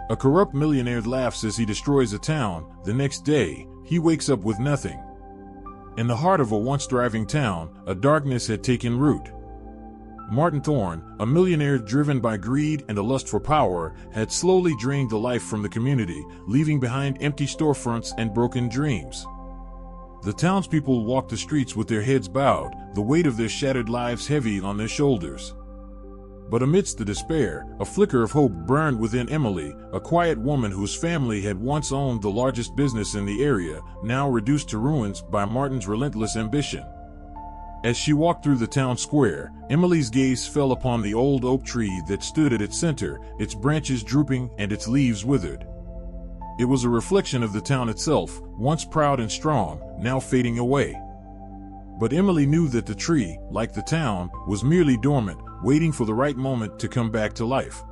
A corrupt millionaire laughs as he destroys a town. The next day, he wakes up with nothing. In the heart of a once thriving town, a darkness had taken root. Martin Thorne, a millionaire driven by greed and a lust for power, had slowly drained the life from the community, leaving behind empty storefronts and broken dreams. The townspeople walked the streets with their heads bowed, the weight of their shattered lives heavy on their shoulders. But amidst the despair, a flicker of hope burned within Emily, a quiet woman whose family had once owned the largest business in the area, now reduced to ruins by Martin's relentless ambition. As she walked through the town square, Emily's gaze fell upon the old oak tree that stood at its center, its branches drooping and its leaves withered. It was a reflection of the town itself, once proud and strong, now fading away. But Emily knew that the tree, like the town, was merely dormant, waiting for the right moment to come back to life.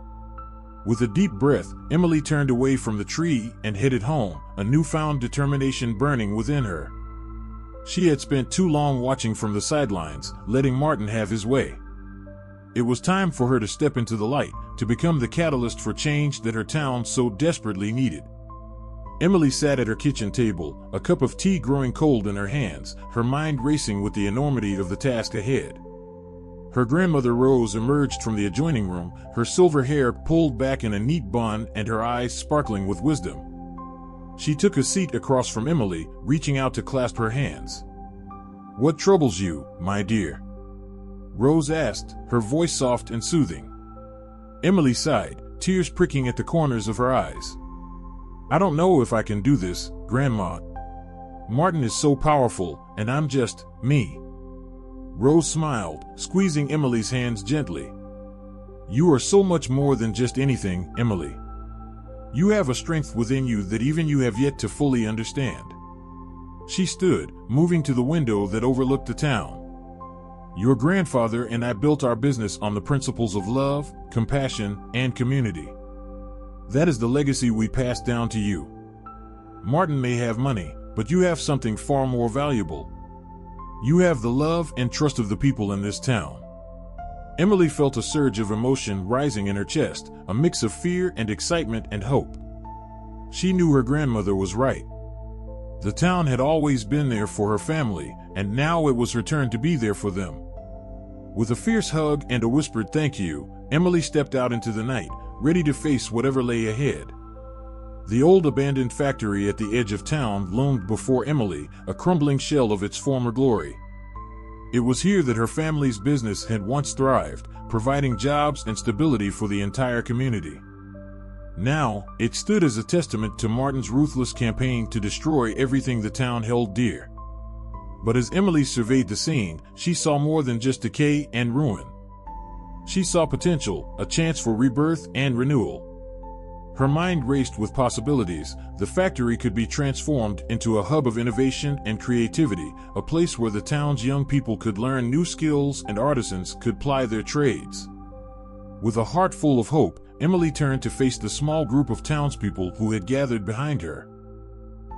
With a deep breath, Emily turned away from the tree and headed home, a newfound determination burning within her. She had spent too long watching from the sidelines, letting Martin have his way. It was time for her to step into the light, to become the catalyst for change that her town so desperately needed. Emily sat at her kitchen table, a cup of tea growing cold in her hands, her mind racing with the enormity of the task ahead. Her grandmother Rose emerged from the adjoining room, her silver hair pulled back in a neat bun and her eyes sparkling with wisdom. She took a seat across from Emily, reaching out to clasp her hands. "What troubles you, my dear?" Rose asked, her voice soft and soothing. Emily sighed, tears pricking at the corners of her eyes. "I don't know if I can do this, Grandma. Martin is so powerful, and I'm just me." Rose smiled, squeezing Emily's hands gently. "You are so much more than just anything, Emily. You have a strength within you that even you have yet to fully understand." She stood, moving to the window that overlooked the town. "Your grandfather and I built our business on the principles of love, compassion, and community. That is the legacy we passed down to you. Martin may have money, but you have something far more valuable. You have the love and trust of the people in this town." Emily felt a surge of emotion rising in her chest, a mix of fear and excitement and hope. She knew her grandmother was right. The town had always been there for her family, and now it was her turn to be there for them. With a fierce hug and a whispered thank you, Emily stepped out into the night, ready to face whatever lay ahead. The old abandoned factory at the edge of town loomed before Emily, a crumbling shell of its former glory. It was here that her family's business had once thrived, providing jobs and stability for the entire community. Now, it stood as a testament to Martin's ruthless campaign to destroy everything the town held dear. But as Emily surveyed the scene, she saw more than just decay and ruin. She saw potential, a chance for rebirth and renewal. Her mind raced with possibilities. The factory could be transformed into a hub of innovation and creativity, a place where the town's young people could learn new skills and artisans could ply their trades. With a heart full of hope, Emily turned to face the small group of townspeople who had gathered behind her.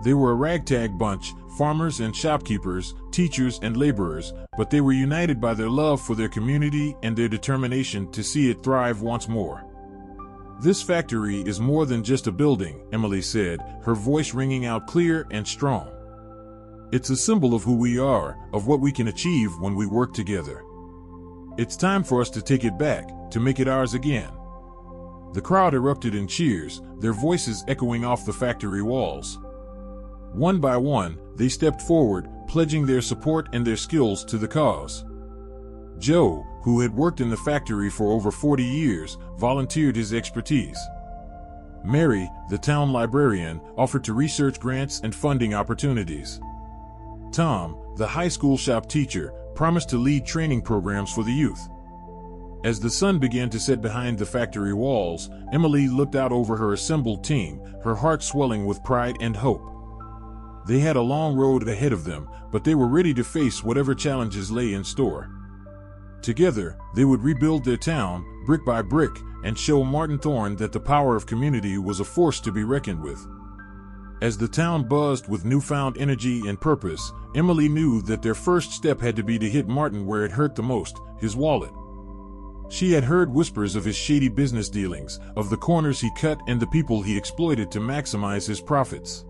They were a ragtag bunch, farmers and shopkeepers, teachers and laborers, but they were united by their love for their community and their determination to see it thrive once more. "This factory is more than just a building," Emily said, her voice ringing out clear and strong. "It's a symbol of who we are, of what we can achieve when we work together. It's time for us to take it back, to make it ours again." The crowd erupted in cheers, their voices echoing off the factory walls. One by one, they stepped forward, pledging their support and their skills to the cause. Joe, who had worked in the factory for over 40 years, volunteered his expertise. Mary, the town librarian, offered to research grants and funding opportunities. Tom, the high school shop teacher, promised to lead training programs for the youth. As the sun began to set behind the factory walls, Emily looked out over her assembled team, her heart swelling with pride and hope. They had a long road ahead of them, but they were ready to face whatever challenges lay in store. Together, they would rebuild their town, brick by brick, and show Martin Thorne that the power of community was a force to be reckoned with. As the town buzzed with newfound energy and purpose, Emily knew that their first step had to be to hit Martin where it hurt the most, his wallet. She had heard whispers of his shady business dealings, of the corners he cut and the people he exploited to maximize his profits.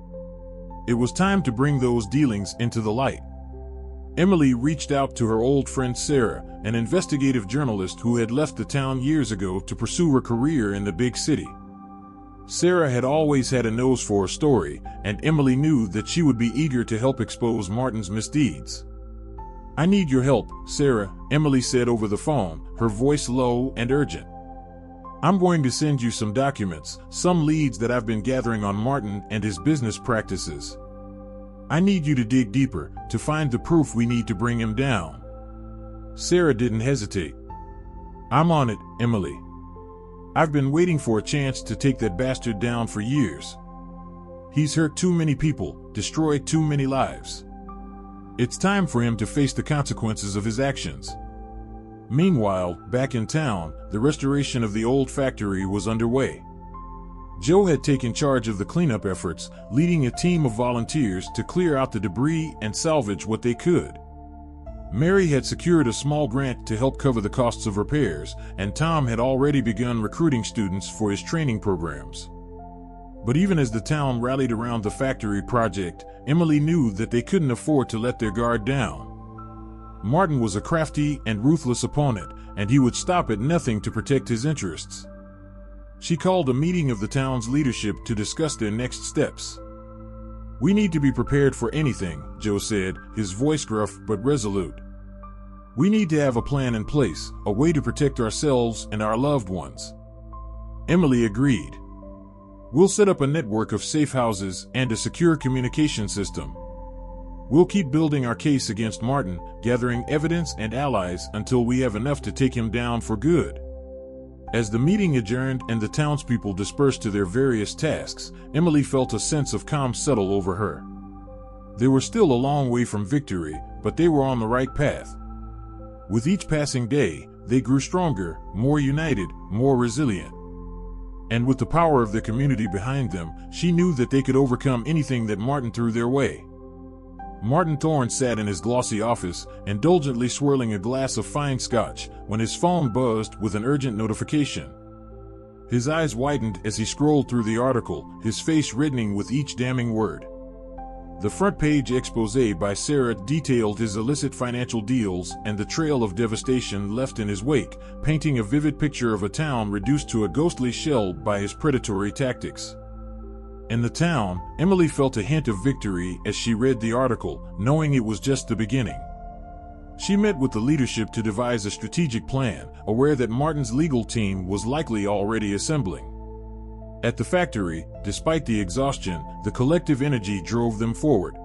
It was time to bring those dealings into the light. Emily reached out to her old friend Sarah, an investigative journalist who had left the town years ago to pursue a career in the big city. Sarah had always had a nose for a story, and Emily knew that she would be eager to help expose Martin's misdeeds. "I need your help, Sarah," Emily said over the phone, her voice low and urgent. "I'm going to send you some documents, some leads that I've been gathering on Martin and his business practices. I need you to dig deeper, to find the proof we need to bring him down." Sarah didn't hesitate. "I'm on it, Emily. I've been waiting for a chance to take that bastard down for years. He's hurt too many people, destroyed too many lives. It's time for him to face the consequences of his actions." Meanwhile, back in town, the restoration of the old factory was underway. Joe had taken charge of the cleanup efforts, leading a team of volunteers to clear out the debris and salvage what they could. Mary had secured a small grant to help cover the costs of repairs, and Tom had already begun recruiting students for his training programs. But even as the town rallied around the factory project, Emily knew that they couldn't afford to let their guard down. Martin was a crafty and ruthless opponent, and he would stop at nothing to protect his interests. She called a meeting of the town's leadership to discuss their next steps. "We need to be prepared for anything," Joe said, his voice gruff but resolute. "We need to have a plan in place, a way to protect ourselves and our loved ones." Emily agreed. "We'll set up a network of safe houses and a secure communication system. We'll keep building our case against Martin, gathering evidence and allies until we have enough to take him down for good." As the meeting adjourned and the townspeople dispersed to their various tasks, Emily felt a sense of calm settle over her. They were still a long way from victory, but they were on the right path. With each passing day, they grew stronger, more united, more resilient. And with the power of their community behind them, she knew that they could overcome anything that Martin threw their way. Martin Thorne sat in his glossy office, indulgently swirling a glass of fine scotch, when his phone buzzed with an urgent notification. His eyes widened as he scrolled through the article, his face reddening with each damning word. The front-page expose by Sarah detailed his illicit financial deals and the trail of devastation left in his wake, painting a vivid picture of a town reduced to a ghostly shell by his predatory tactics. In the town, Emily felt a hint of victory as she read the article, knowing it was just the beginning. She met with the leadership to devise a strategic plan, aware that Martin's legal team was likely already assembling. At the factory, despite the exhaustion, the collective energy drove them forward.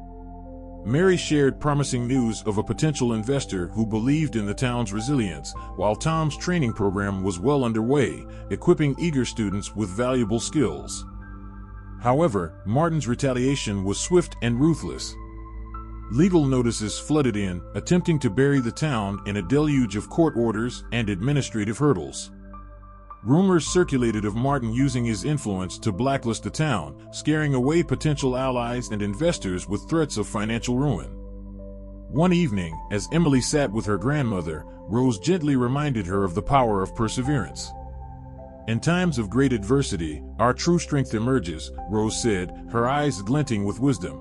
Mary shared promising news of a potential investor who believed in the town's resilience, while Tom's training program was well underway, equipping eager students with valuable skills. However, Martin's retaliation was swift and ruthless. Legal notices flooded in, attempting to bury the town in a deluge of court orders and administrative hurdles. Rumors circulated of Martin using his influence to blacklist the town, scaring away potential allies and investors with threats of financial ruin. One evening, as Emily sat with her grandmother, Rose gently reminded her of the power of perseverance. "In times of great adversity, our true strength emerges," Rose said, her eyes glinting with wisdom.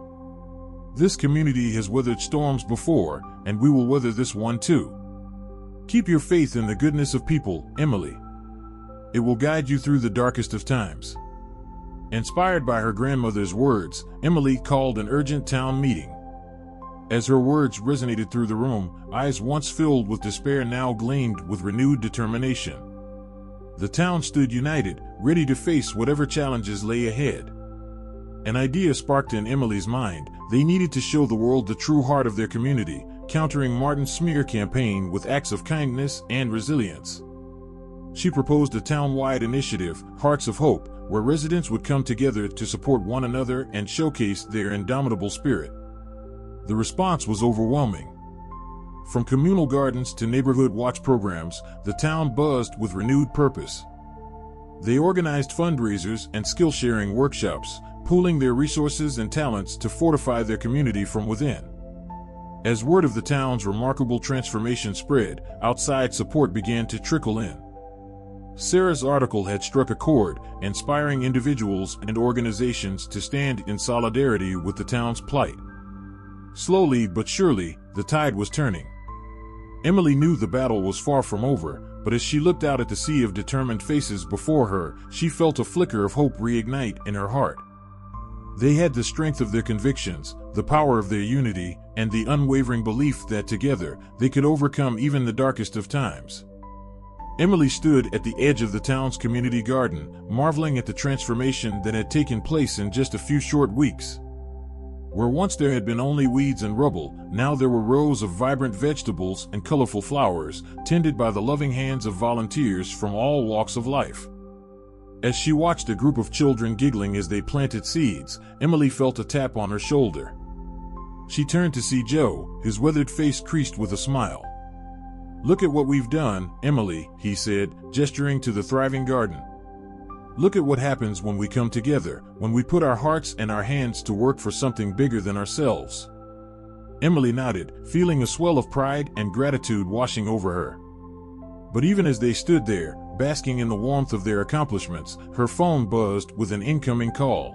"This community has weathered storms before, and we will weather this one too. Keep your faith in the goodness of people, Emily. It will guide you through the darkest of times." Inspired by her grandmother's words, Emily called an urgent town meeting. As her words resonated through the room, eyes once filled with despair now gleamed with renewed determination. The town stood united, ready to face whatever challenges lay ahead. An idea sparked in Emily's mind. They needed to show the world the true heart of their community, countering Martin's smear campaign with acts of kindness and resilience. She proposed a town-wide initiative, Hearts of Hope, where residents would come together to support one another and showcase their indomitable spirit. The response was overwhelming. From communal gardens to neighborhood watch programs, the town buzzed with renewed purpose. They organized fundraisers and skill-sharing workshops, pooling their resources and talents to fortify their community from within. As word of the town's remarkable transformation spread, outside support began to trickle in. Sarah's article had struck a chord, inspiring individuals and organizations to stand in solidarity with the town's plight. Slowly but surely, the tide was turning. Emily knew the battle was far from over, but as she looked out at the sea of determined faces before her, she felt a flicker of hope reignite in her heart. They had the strength of their convictions, the power of their unity, and the unwavering belief that together they could overcome even the darkest of times. Emily stood at the edge of the town's community garden, marveling at the transformation that had taken place in just a few short weeks. Where once there had been only weeds and rubble, now there were rows of vibrant vegetables and colorful flowers, tended by the loving hands of volunteers from all walks of life. As she watched a group of children giggling as they planted seeds, Emily felt a tap on her shoulder. She turned to see Joe, his weathered face creased with a smile. "Look at what we've done, Emily," he said, gesturing to the thriving garden. "Look at what happens when we come together, when we put our hearts and our hands to work for something bigger than ourselves." Emily nodded, feeling a swell of pride and gratitude washing over her. But even as they stood there, basking in the warmth of their accomplishments, her phone buzzed with an incoming call.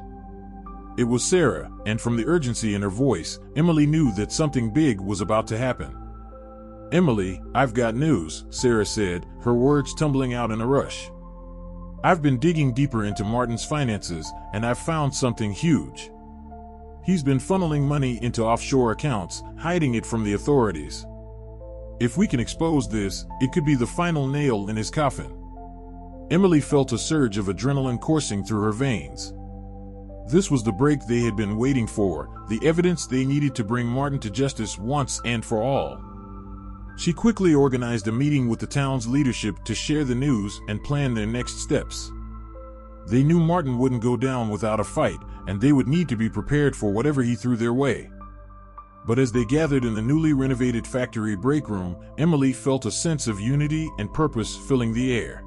It was Sarah, and from the urgency in her voice, Emily knew that something big was about to happen. "Emily, I've got news," Sarah said, her words tumbling out in a rush. "I've been digging deeper into Martin's finances, and I've found something huge. He's been funneling money into offshore accounts, hiding it from the authorities. If we can expose this, it could be the final nail in his coffin." Emily felt a surge of adrenaline coursing through her veins. This was the break they had been waiting for, the evidence they needed to bring Martin to justice once and for all. She quickly organized a meeting with the town's leadership to share the news and plan their next steps. They knew Martin wouldn't go down without a fight, and they would need to be prepared for whatever he threw their way. But as they gathered in the newly renovated factory break room, Emily felt a sense of unity and purpose filling the air.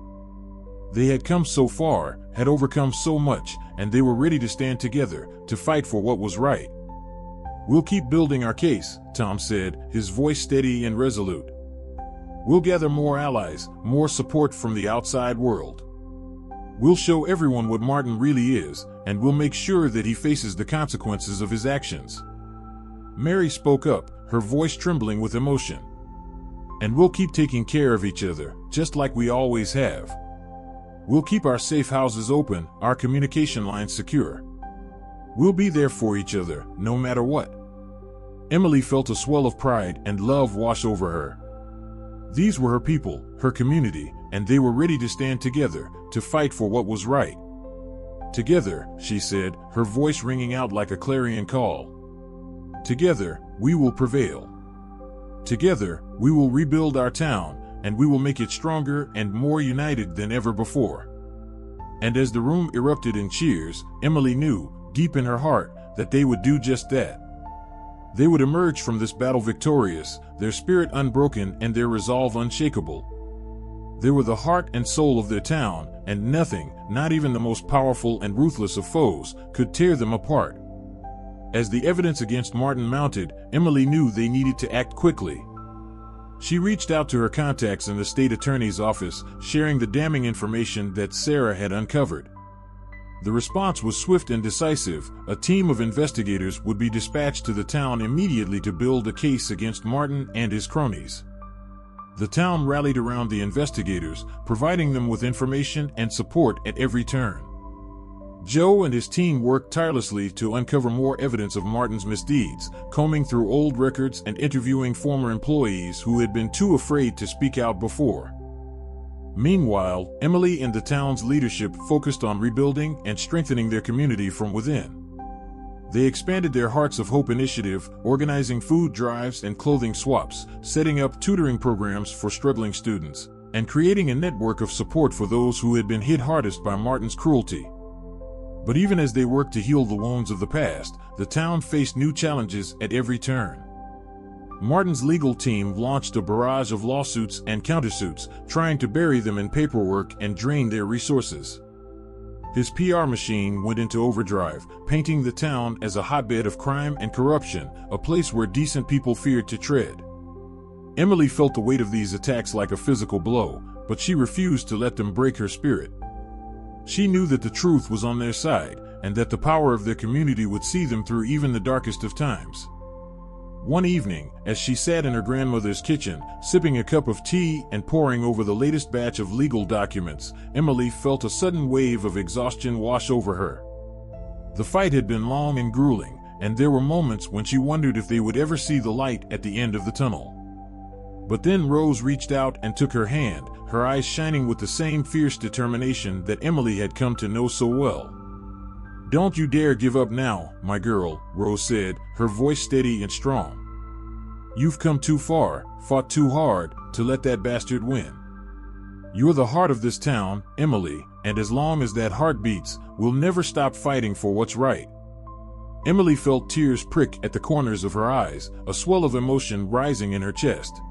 They had come so far, had overcome so much, and they were ready to stand together, to fight for what was right. "We'll keep building our case," Tom said, his voice steady and resolute. "We'll gather more allies, more support from the outside world. We'll show everyone what Martin really is, and we'll make sure that he faces the consequences of his actions." Mary spoke up, her voice trembling with emotion. "And we'll keep taking care of each other, just like we always have. We'll keep our safe houses open, our communication lines secure. We'll be there for each other, no matter what." Emily felt a swell of pride and love wash over her. These were her people, her community, and they were ready to stand together, to fight for what was right. "Together," she said, her voice ringing out like a clarion call. "Together, we will prevail. Together, we will rebuild our town, and we will make it stronger and more united than ever before." And as the room erupted in cheers, Emily knew, deep in her heart, that they would do just that. They would emerge from this battle victorious, their spirit unbroken and their resolve unshakable. They were the heart and soul of their town, and nothing, not even the most powerful and ruthless of foes, could tear them apart. As the evidence against Martin mounted, Emily knew they needed to act quickly. She reached out to her contacts in the state attorney's office, sharing the damning information that Sarah had uncovered. The response was swift and decisive. A team of investigators would be dispatched to the town immediately to build a case against Martin and his cronies. The town rallied around the investigators, providing them with information and support at every turn. Joe and his team worked tirelessly to uncover more evidence of Martin's misdeeds, combing through old records and interviewing former employees who had been too afraid to speak out before. Meanwhile, Emily and the town's leadership focused on rebuilding and strengthening their community from within. They expanded their Hearts of Hope initiative, organizing food drives and clothing swaps, setting up tutoring programs for struggling students, and creating a network of support for those who had been hit hardest by Martin's cruelty. But even as they worked to heal the wounds of the past, the town faced new challenges at every turn. Martin's legal team launched a barrage of lawsuits and countersuits, trying to bury them in paperwork and drain their resources. His PR machine went into overdrive, painting the town as a hotbed of crime and corruption, a place where decent people feared to tread. Emily felt the weight of these attacks like a physical blow, but she refused to let them break her spirit. She knew that the truth was on their side, and that the power of their community would see them through even the darkest of times. One evening, as she sat in her grandmother's kitchen, sipping a cup of tea and poring over the latest batch of legal documents, Emily felt a sudden wave of exhaustion wash over her. The fight had been long and grueling, and there were moments when she wondered if they would ever see the light at the end of the tunnel. But then Rose reached out and took her hand, her eyes shining with the same fierce determination that Emily had come to know so well. "Don't you dare give up now, my girl," Rose said, her voice steady and strong. "You've come too far, fought too hard, to let that bastard win. You're the heart of this town, Emily, and as long as that heart beats, we'll never stop fighting for what's right." Emily felt tears prick at the corners of her eyes, a swell of emotion rising in her chest.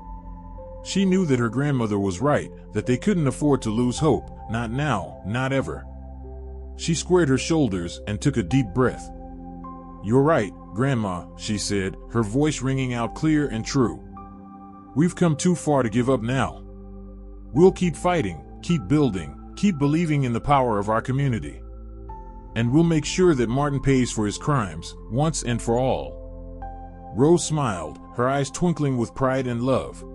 She knew that her grandmother was right, that they couldn't afford to lose hope, not now, not ever. She squared her shoulders and took a deep breath. "You're right, Grandma," she said, her voice ringing out clear and true. "We've come too far to give up now. We'll keep fighting, keep building, keep believing in the power of our community. And we'll make sure that Martin pays for his crimes, once and for all." Rose smiled, her eyes twinkling with pride and love.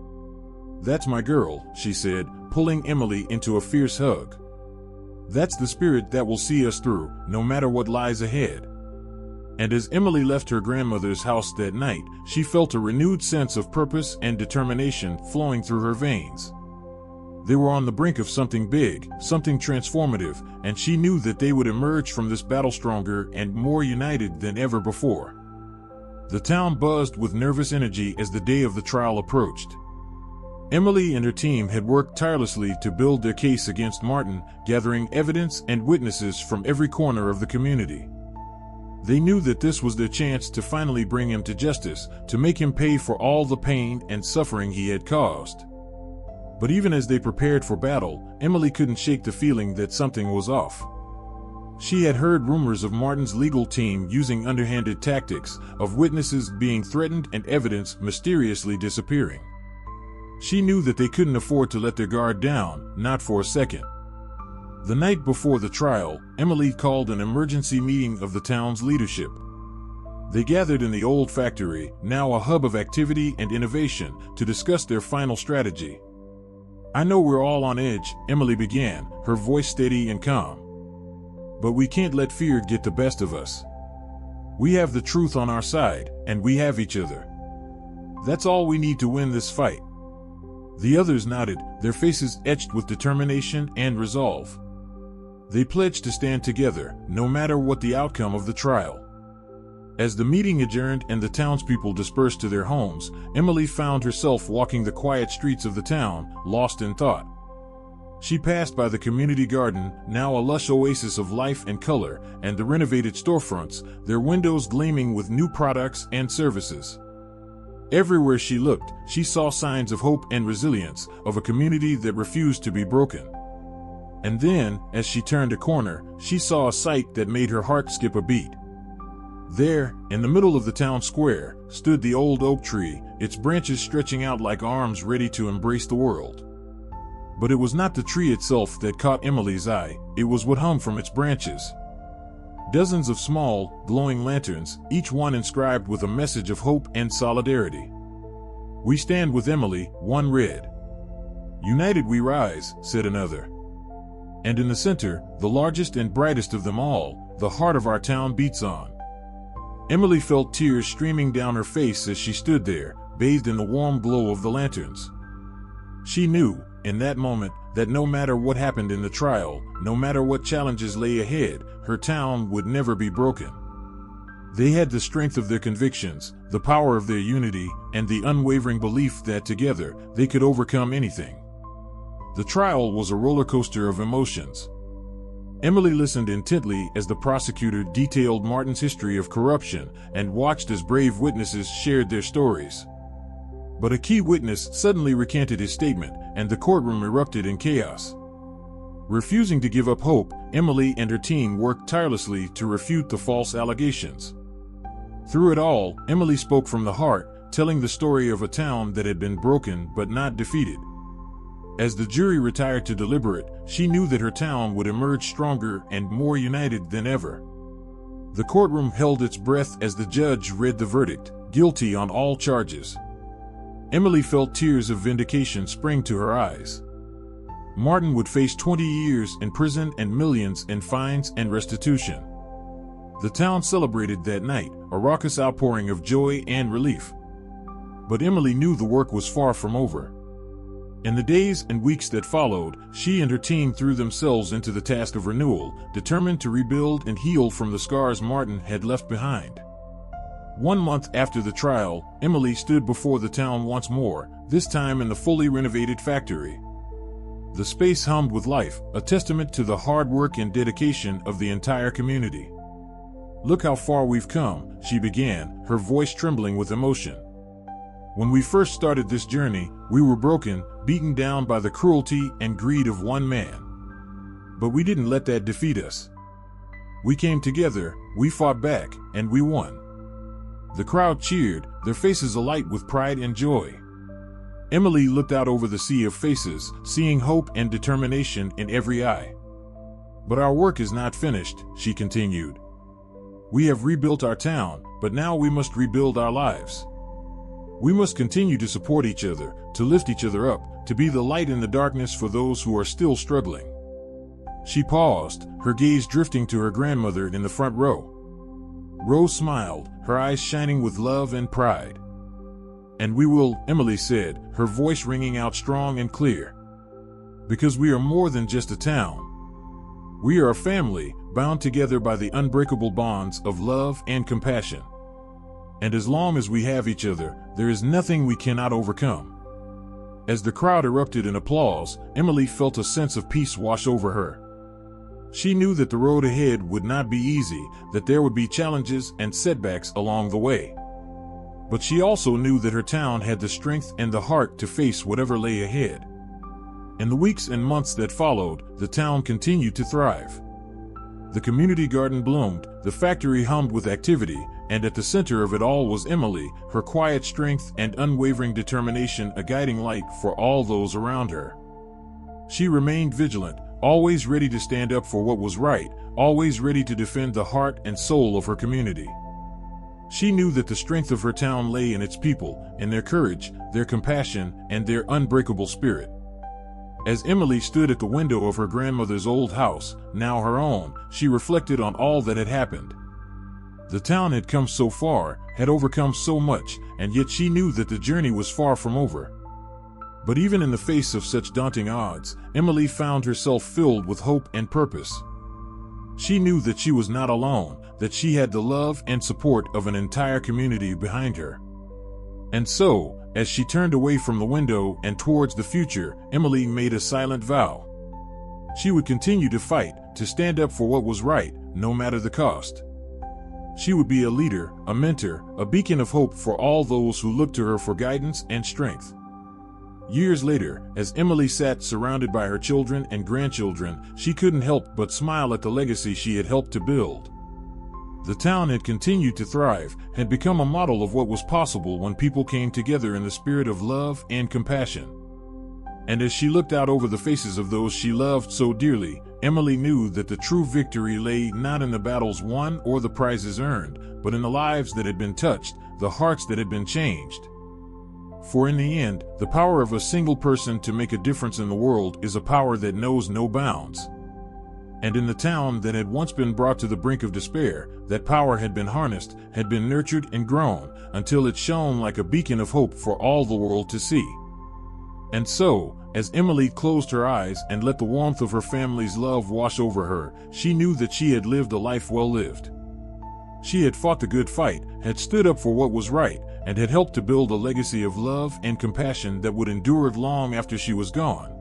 "That's my girl," she said, pulling Emily into a fierce hug. "That's the spirit that will see us through, no matter what lies ahead." And as Emily left her grandmother's house that night, she felt a renewed sense of purpose and determination flowing through her veins. They were on the brink of something big, something transformative, and she knew that they would emerge from this battle stronger and more united than ever before. The town buzzed with nervous energy as the day of the trial approached. Emily and her team had worked tirelessly to build their case against Martin, gathering evidence and witnesses from every corner of the community. They knew that this was their chance to finally bring him to justice, to make him pay for all the pain and suffering he had caused. But even as they prepared for battle, Emily couldn't shake the feeling that something was off. She had heard rumors of Martin's legal team using underhanded tactics, of witnesses being threatened and evidence mysteriously disappearing. She knew that they couldn't afford to let their guard down, not for a second. The night before the trial, Emily called an emergency meeting of the town's leadership. They gathered in the old factory, now a hub of activity and innovation, to discuss their final strategy. "I know we're all on edge," Emily began, her voice steady and calm. "But we can't let fear get the best of us. We have the truth on our side, and we have each other. That's all we need to win this fight." The others nodded, their faces etched with determination and resolve. They pledged to stand together, no matter what the outcome of the trial. As the meeting adjourned and the townspeople dispersed to their homes, Emily found herself walking the quiet streets of the town, lost in thought. She passed by the community garden, now a lush oasis of life and color, and the renovated storefronts, their windows gleaming with new products and services. Everywhere she looked, she saw signs of hope and resilience, of a community that refused to be broken. And then, as she turned a corner, she saw a sight that made her heart skip a beat. There, in the middle of the town square, stood the old oak tree, its branches stretching out like arms ready to embrace the world. But it was not the tree itself that caught Emily's eye, it was what hung from its branches. Dozens of small, glowing lanterns, each one inscribed with a message of hope and solidarity. "We stand with Emily," one read. "United we rise," said another. And in the center, the largest and brightest of them all, "The heart of our town beats on." Emily felt tears streaming down her face as she stood there, bathed in the warm glow of the lanterns. She knew, in that moment, that no matter what happened in the trial, no matter what challenges lay ahead, her town would never be broken. They had the strength of their convictions, the power of their unity, and the unwavering belief that together, they could overcome anything. The trial was a roller coaster of emotions. Emily listened intently as the prosecutor detailed Martin's history of corruption and watched as brave witnesses shared their stories. But a key witness suddenly recanted his statement, and the courtroom erupted in chaos. Refusing to give up hope, Emily and her team worked tirelessly to refute the false allegations. Through it all, Emily spoke from the heart, telling the story of a town that had been broken but not defeated. As the jury retired to deliberate, she knew that her town would emerge stronger and more united than ever. The courtroom held its breath as the judge read the verdict, guilty on all charges. Emily felt tears of vindication spring to her eyes. Martin would face 20 years in prison and millions in fines and restitution. The town celebrated that night, a raucous outpouring of joy and relief. But Emily knew the work was far from over. In the days and weeks that followed, she and her team threw themselves into the task of renewal, determined to rebuild and heal from the scars Martin had left behind. 1 month after the trial, Emily stood before the town once more, this time in the fully renovated factory. The space hummed with life, a testament to the hard work and dedication of the entire community. "Look how far we've come," she began, her voice trembling with emotion. "When we first started this journey, we were broken, beaten down by the cruelty and greed of one man. But we didn't let that defeat us. We came together, we fought back, and we won." The crowd cheered, their faces alight with pride and joy. Emily looked out over the sea of faces, seeing hope and determination in every eye. "But our work is not finished," she continued. "We have rebuilt our town, but now we must rebuild our lives. We must continue to support each other, to lift each other up, to be the light in the darkness for those who are still struggling." She paused, her gaze drifting to her grandmother in the front row. Rose smiled, her eyes shining with love and pride. "And we will," Emily said, her voice ringing out strong and clear. "Because we are more than just a town. We are a family, bound together by the unbreakable bonds of love and compassion. And as long as we have each other, there is nothing we cannot overcome." As the crowd erupted in applause, Emily felt a sense of peace wash over her. She knew that the road ahead would not be easy, that there would be challenges and setbacks along the way. But she also knew that her town had the strength and the heart to face whatever lay ahead. In the weeks and months that followed, the town continued to thrive. The community garden bloomed, the factory hummed with activity, and at the center of it all was Emily, her quiet strength and unwavering determination a guiding light for all those around her. She remained vigilant, always ready to stand up for what was right, always ready to defend the heart and soul of her community. She knew that the strength of her town lay in its people, in their courage, their compassion, and their unbreakable spirit. As Emily stood at the window of her grandmother's old house, now her own, she reflected on all that had happened. The town had come so far, had overcome so much, and yet she knew that the journey was far from over. But even in the face of such daunting odds, Emily found herself filled with hope and purpose. She knew that she was not alone, that she had the love and support of an entire community behind her. And so, as she turned away from the window and towards the future, Emily made a silent vow. She would continue to fight, to stand up for what was right, no matter the cost. She would be a leader, a mentor, a beacon of hope for all those who looked to her for guidance and strength. Years later, as Emily sat surrounded by her children and grandchildren, she couldn't help but smile at the legacy she had helped to build. The town had continued to thrive, had become a model of what was possible when people came together in the spirit of love and compassion. And as she looked out over the faces of those she loved so dearly, Emily knew that the true victory lay not in the battles won or the prizes earned, but in the lives that had been touched, the hearts that had been changed. For in the end, the power of a single person to make a difference in the world is a power that knows no bounds. And in the town that had once been brought to the brink of despair, that power had been harnessed, had been nurtured and grown, until it shone like a beacon of hope for all the world to see. And so, as Emily closed her eyes and let the warmth of her family's love wash over her, she knew that she had lived a life well lived. She had fought the good fight, had stood up for what was right, and had helped to build a legacy of love and compassion that would endure long after she was gone.